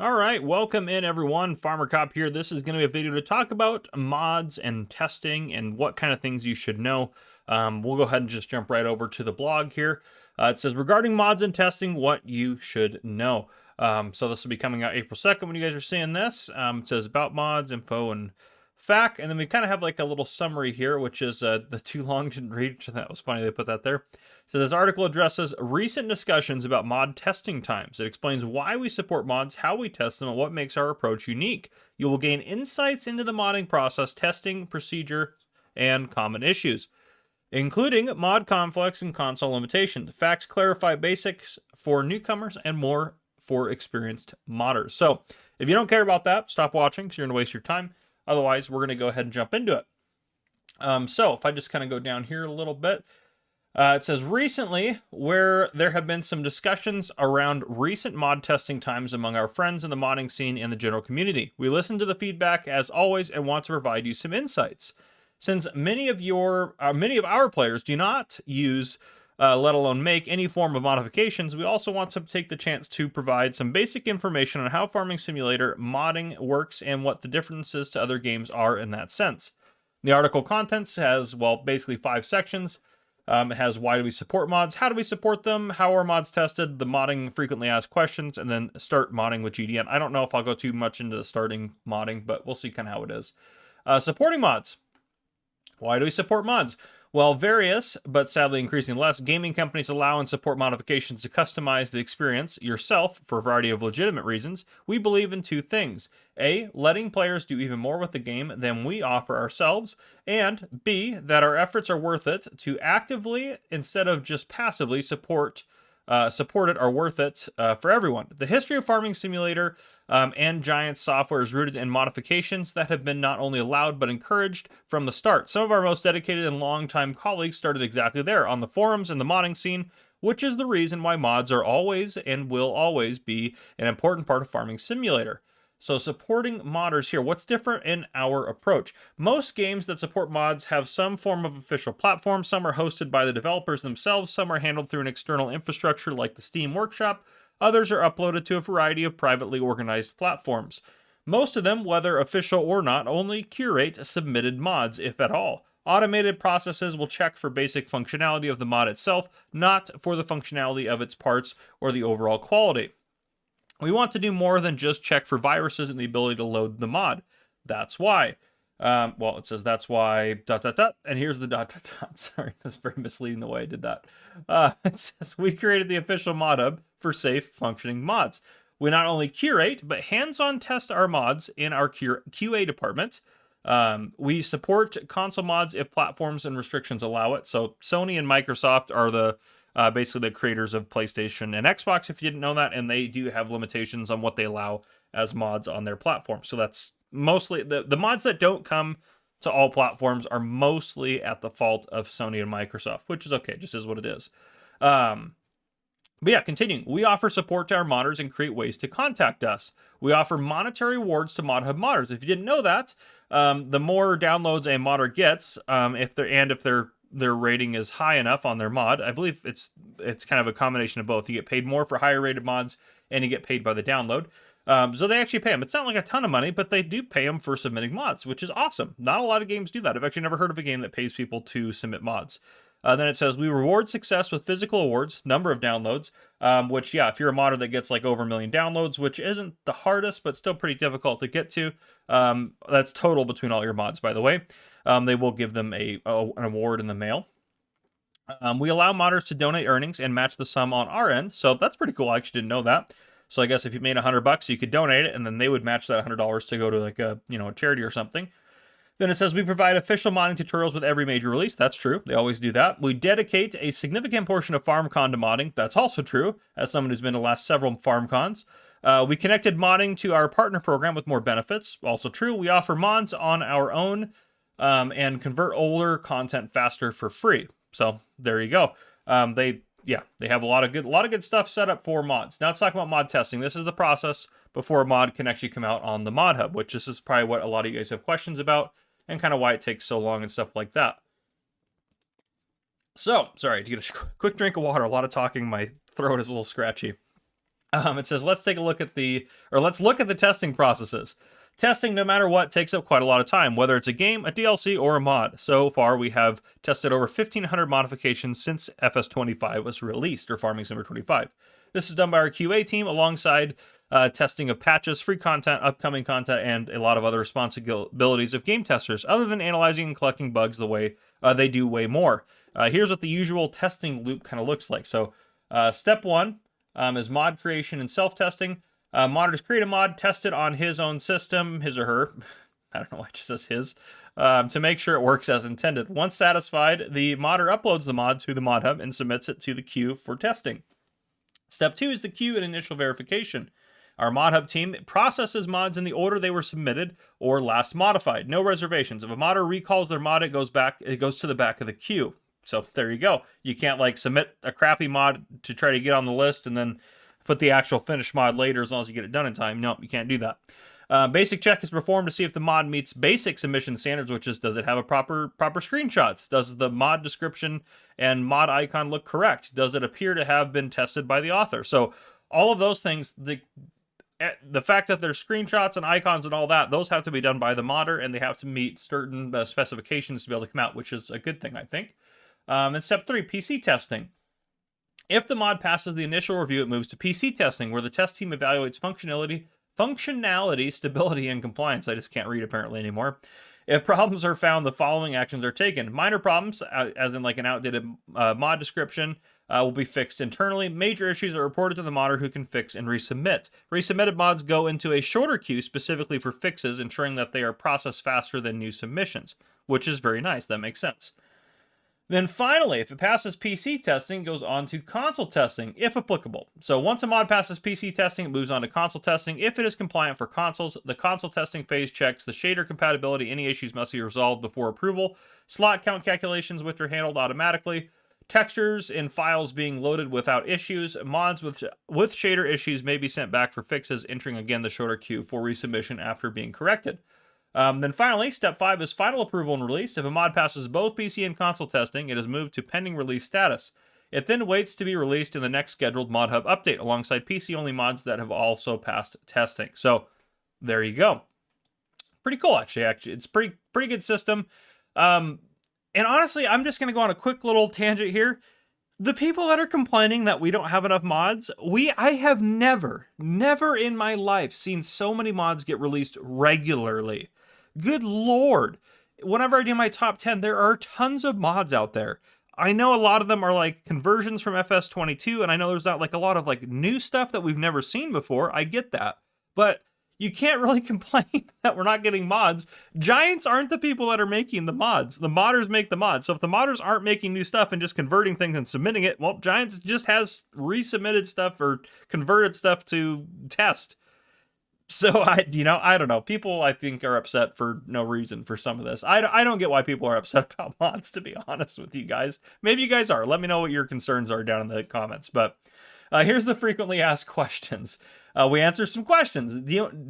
All right, welcome in everyone. Farmer Cop here. This is going to be a video to talk about mods and testing and what kind of things you should know. We'll go ahead and just jump right over to the blog here. It says regarding mods and testing, what you should know. So this will be coming out April 2nd when you guys are seeing this. It says about mods, info, and FAQ. And then we kind of have like a little summary here, which is the too long to read. That was funny they put that there. So this article addresses recent discussions about mod testing times. It explains why we support mods, how we test them, and what makes our approach unique. You will gain insights into the modding process, testing, procedure, and common issues, including mod conflicts and console limitations. Facts clarify basics for newcomers and more for experienced modders. So if you don't care about that, stop watching because you're going to waste your time. Otherwise, we're going to go ahead and jump into it. So if I just kind of go down here a little bit, it says recently where there have been some discussions around recent mod testing times among our friends in the modding scene and the general community. We listen to the feedback as always and want to provide you some insights. Since many of our players do not use, let alone make any form of modifications, we also want to take the chance to provide some basic information on how Farming Simulator modding works and what the differences to other games are in that sense. The article contents has, well, basically 5 sections. It has why do we support mods, how do we support them, how are mods tested, the modding frequently asked questions, and then start modding with GDN. I don't know if I'll go too much into the starting modding, but we'll see kind of how it is. Supporting mods. Why do we support mods? Well, various, but sadly increasing less, gaming companies allow and support modifications to customize the experience yourself for a variety of legitimate reasons. We believe in 2 things. A, letting players do even more with the game than we offer ourselves, and B, that our efforts are worth it to actively, instead of just passively, support it are worth it for everyone. The history of Farming Simulator and Giant software is rooted in modifications that have been not only allowed but encouraged from the start. Some of our most dedicated and longtime colleagues started exactly there, on the forums and the modding scene, which is the reason why mods are always and will always be an important part of Farming Simulator. So supporting modders here, what's different in our approach? Most games that support mods have some form of official platform. Some are hosted by the developers themselves. Some are handled through an external infrastructure like the Steam Workshop. Others are uploaded to a variety of privately organized platforms. Most of them, whether official or not, only curate submitted mods, if at all. Automated processes will check for basic functionality of the mod itself, not for the functionality of its parts or the overall quality. We want to do more than just check for viruses and the ability to load the mod. That's why. Well, it says that's why ... and here's the ... Sorry, that's very misleading the way I did that. It says we created the official ModHub for safe functioning mods. We not only curate, but hands-on test our mods in our QA department. We support console mods if platforms and restrictions allow it. So Sony and Microsoft are the basically the creators of PlayStation and Xbox, if you didn't know that, and they do have limitations on what they allow as mods on their platform. So that's mostly the mods that don't come to all platforms are mostly at the fault of Sony and Microsoft, which is okay, just is what it is. But yeah, continuing. We offer support to our modders and create ways to contact us. We offer monetary rewards to ModHub modders. If you didn't know that, the more downloads a modder gets, if their rating is high enough on their mod, I believe it's kind of a combination of both. You get paid more for higher rated mods, and you get paid by the download. So they actually pay them. It's not like a ton of money, but they do pay them for submitting mods, which is awesome. Not a lot of games do that. I've actually never heard of a game that pays people to submit mods. Then it says, we reward success with physical awards, number of downloads, which, yeah, if you're a modder that gets like over 1 million downloads, which isn't the hardest, but still pretty difficult to get to, that's total between all your mods, by the way. They will give them an award in the mail. We allow modders to donate earnings and match the sum on our end, so that's pretty cool. I actually didn't know that. So I guess if you made $100, you could donate it, and then they would match that $100 to go to like a charity or something. Then it says we provide official modding tutorials with every major release. That's true. They always do that. We dedicate a significant portion of FarmCon to modding. That's also true, as someone who's been to the last several FarmCons. We connected modding to our partner program with more benefits. Also true. We offer mods on our own and convert older content faster for free. So there you go. They have a lot of good stuff set up for mods. Now let's talk about mod testing. This is the process before a mod can actually come out on the ModHub, which this is probably what a lot of you guys have questions about and kind of why it takes so long and stuff like that. So, sorry, to get a quick drink of water. A lot of talking. My throat is a little scratchy. It says, let's look at the testing processes. Testing, no matter what, takes up quite a lot of time, whether it's a game, a DLC, or a mod. So far, we have tested over 1,500 modifications since FS25 was released, or Farming Simulator 25. This is done by our QA team alongside testing of patches, free content, upcoming content, and a lot of other responsibilities of game testers, other than analyzing and collecting bugs the way they do way more. Here's what the usual testing loop kind of looks like. So step one is mod creation and self-testing. Modders create a mod, test it on his own system, his or her, I don't know why it just says his, to make sure it works as intended. Once satisfied, the modder uploads the mod to the ModHub and submits it to the queue for testing. Step 2 is the queue and initial verification. Our ModHub team processes mods in the order they were submitted or last modified. No reservations. If a modder recalls their mod, it goes to the back of the queue. So there you go. You can't like submit a crappy mod to try to get on the list and then put the actual finished mod later as long as you get it done in time. No, you can't do that. Basic check is performed to see if the mod meets basic submission standards, which is, does it have a proper screenshots? Does the mod description and mod icon look correct? Does it appear to have been tested by the author? So all of those things, the fact that there's screenshots and icons and all that, those have to be done by the modder, and they have to meet certain specifications to be able to come out, which is a good thing, I think. And step 3, PC testing. If the mod passes the initial review, it moves to PC testing, where the test team evaluates functionality, stability, and compliance. I just can't read apparently anymore. If problems are found, the following actions are taken. Minor problems, as in like an outdated mod description, will be fixed internally. Major issues are reported to the modder, who can fix and resubmit. Resubmitted mods go into a shorter queue specifically for fixes, ensuring that they are processed faster than new submissions, which is very nice. That makes sense. Then finally, if it passes PC testing, it goes on to console testing, if applicable. So once a mod passes PC testing, it moves on to console testing. If it is compliant for consoles, the console testing phase checks the shader compatibility. Any issues must be resolved before approval. Slot count calculations, which are handled automatically. Textures in files being loaded without issues. Mods with shader issues may be sent back for fixes, entering again the shorter queue for resubmission after being corrected. Then finally, step 5 is final approval and release. If a mod passes both PC and console testing, it is moved to pending release status. It then waits to be released in the next scheduled ModHub update, alongside PC-only mods that have also passed testing. So there you go. Pretty cool, actually. It's pretty good system. And honestly, I'm just going to go on a quick little tangent here. The people that are complaining that we don't have enough mods, I have never in my life seen so many mods get released regularly. Good Lord. Whenever I do my top 10, there are tons of mods out there. I know a lot of them are like conversions from FS22, and I know there's not like a lot of like new stuff that we've never seen before. I get that. But you can't really complain that we're not getting mods. Giants aren't the people that are making the mods. The modders make the mods. So if the modders aren't making new stuff and just converting things and submitting it, well, Giants just has resubmitted stuff or converted stuff to test. So I don't know. People, I think, are upset for no reason for some of this. I don't get why people are upset about mods, to be honest with you guys. Maybe you guys are. Let me know what your concerns are down in the comments. But here's the frequently asked questions. We answer some questions.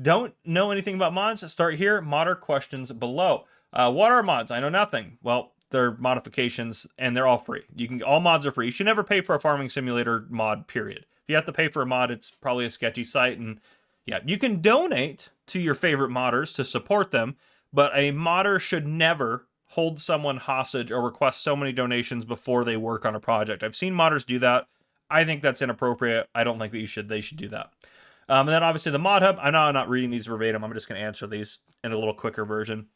Don't know anything about mods? Start here. Modder questions below. What are mods? I know nothing. Well, they're modifications, and they're all free. All mods are free. You should never pay for a farming simulator mod, period. If you have to pay for a mod, it's probably a sketchy site, and yeah, you can donate to your favorite modders to support them, but a modder should never hold someone hostage or request so many donations before they work on a project. I've seen modders do that. I think that's inappropriate. I don't think that they should do that. And then obviously the ModHub. I know I'm not reading these verbatim. I'm just going to answer these in a little quicker version.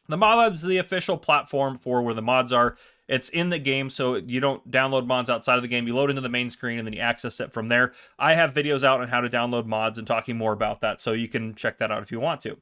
The ModHub is the official platform for where the mods are. It's in the game, so you don't download mods outside of the game. You load into the main screen, and then you access it from there. I have videos out on how to download mods and talking more about that, so you can check that out if you want to.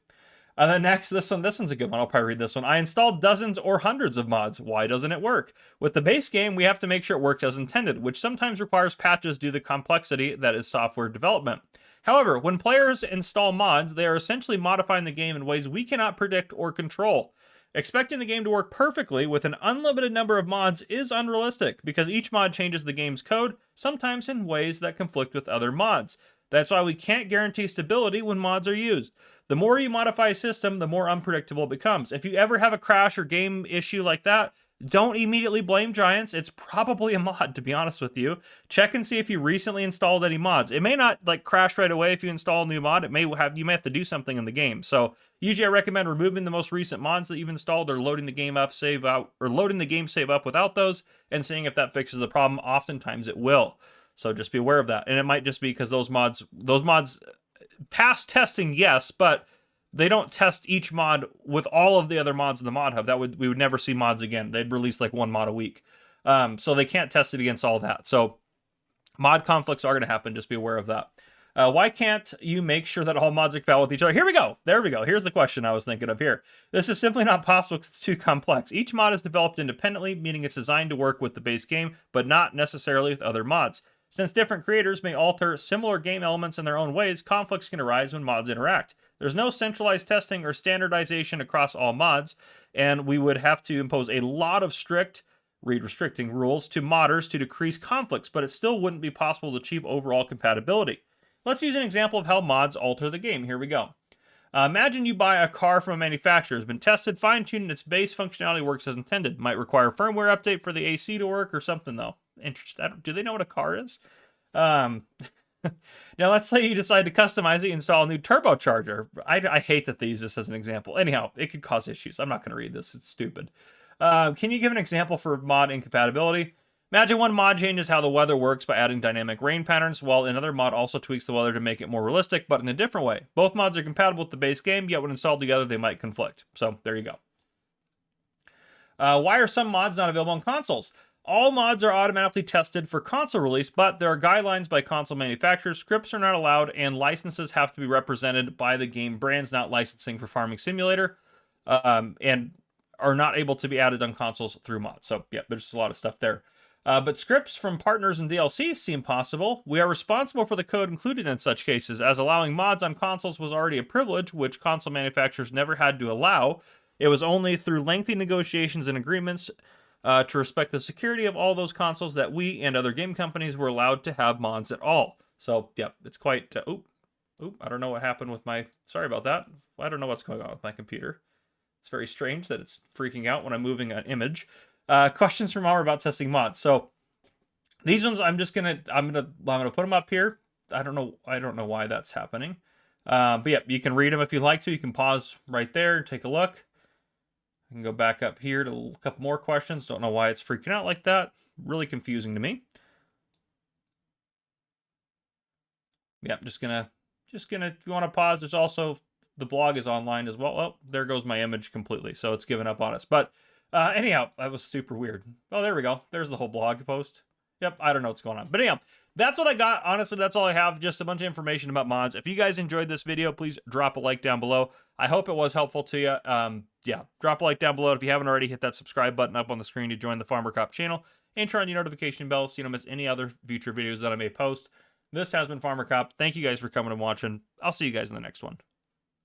And then next, this one's a good one. I'll probably read this one. I installed dozens or hundreds of mods. Why doesn't it work? With the base game, we have to make sure it works as intended, which sometimes requires patches due to the complexity that is software development. However, when players install mods, they are essentially modifying the game in ways we cannot predict or control. Expecting the game to work perfectly with an unlimited number of mods is unrealistic, because each mod changes the game's code, sometimes in ways that conflict with other mods. That's why we can't guarantee stability when mods are used. The more you modify a system, the more unpredictable it becomes. If you ever have a crash or game issue like that, don't immediately blame Giants. It's probably a mod, to be honest with you. Check and see if you recently installed any mods. It may not like crash right away if you install a new mod. It may have, you may have to do something in the game. So usually I recommend removing the most recent mods that you've installed, or loading the game up, save out, or loading the game save up without those, and seeing if that fixes the problem. Oftentimes it will. So just be aware of that. And it might just be because those mods pass testing, yes, but they don't test each mod with all of the other mods in the ModHub. We would never see mods again. They'd release like one mod a week. So they can't test it against all that. So mod conflicts are going to happen. Just be aware of that. Why can't you make sure that all mods are compatible with each other? Here we go. There we go. Here's the question I was thinking of here. This is simply not possible because it's too complex. Each mod is developed independently, meaning it's designed to work with the base game, but not necessarily with other mods. Since different creators may alter similar game elements in their own ways, conflicts can arise when mods interact. There's no centralized testing or standardization across all mods, and we would have to impose a lot of strict, restricting rules to modders to decrease conflicts, but it still wouldn't be possible to achieve overall compatibility. Let's use an example of how mods alter the game. Here we go. Imagine you buy a car from a manufacturer. It's been tested, fine-tuned, and its base functionality works as intended. Might require a firmware update for the AC to work or something, though. Interesting. Do they know what a car is? Now, let's say you decide to customize it, install a new turbocharger. I hate that they use this as an example. Anyhow, it could cause issues. I'm not going to read this. It's stupid. Can you give an example for mod incompatibility? Imagine one mod changes how the weather works by adding dynamic rain patterns, while another mod also tweaks the weather to make it more realistic, but in a different way. Both mods are compatible with the base game, yet when installed together, they might conflict. So, there you go. Why are some mods not available on consoles? All mods are automatically tested for console release, but there are guidelines by console manufacturers. Scripts are not allowed, and licenses have to be represented by the game brands not licensing for Farming Simulator, and are not able to be added on consoles through mods. So, yeah, there's just a lot of stuff there. But scripts from partners and DLCs seem possible. We are responsible for the code included in such cases, as allowing mods on consoles was already a privilege, which console manufacturers never had to allow. It was only through lengthy negotiations and agreements to respect the security of all those consoles that we and other game companies were allowed to have mods at all. So, yeah, it's quite... I don't know what happened with my... Sorry about that. I don't know what's going on with my computer. It's very strange that it's freaking out when I'm moving an image. Questions from our about testing mods. So these ones I'm gonna put them up here. I don't know why that's happening. But yeah, you can read them if you like to. You can pause right there and take a look. I can go back up here to a couple more questions. Don't know why it's freaking out like that. Really confusing to me. Yeah, just gonna if you want to pause, there's also the blog is online as well. Well, there goes my image completely, so it's given up on us. But anyhow, that was super weird. Oh, there we go. There's the whole blog post. Yep, I don't know what's going on. But anyhow, that's what I got. Honestly, that's all I have. Just a bunch of information about mods. If you guys enjoyed this video, please drop a like down below. I hope it was helpful to you. Yeah, drop a like down below. If you haven't already, hit that subscribe button up on the screen to join the Farmer Cop channel. And turn on your notification bell so you don't miss any other future videos that I may post. This has been Farmer Cop. Thank you guys for coming and watching. I'll see you guys in the next one.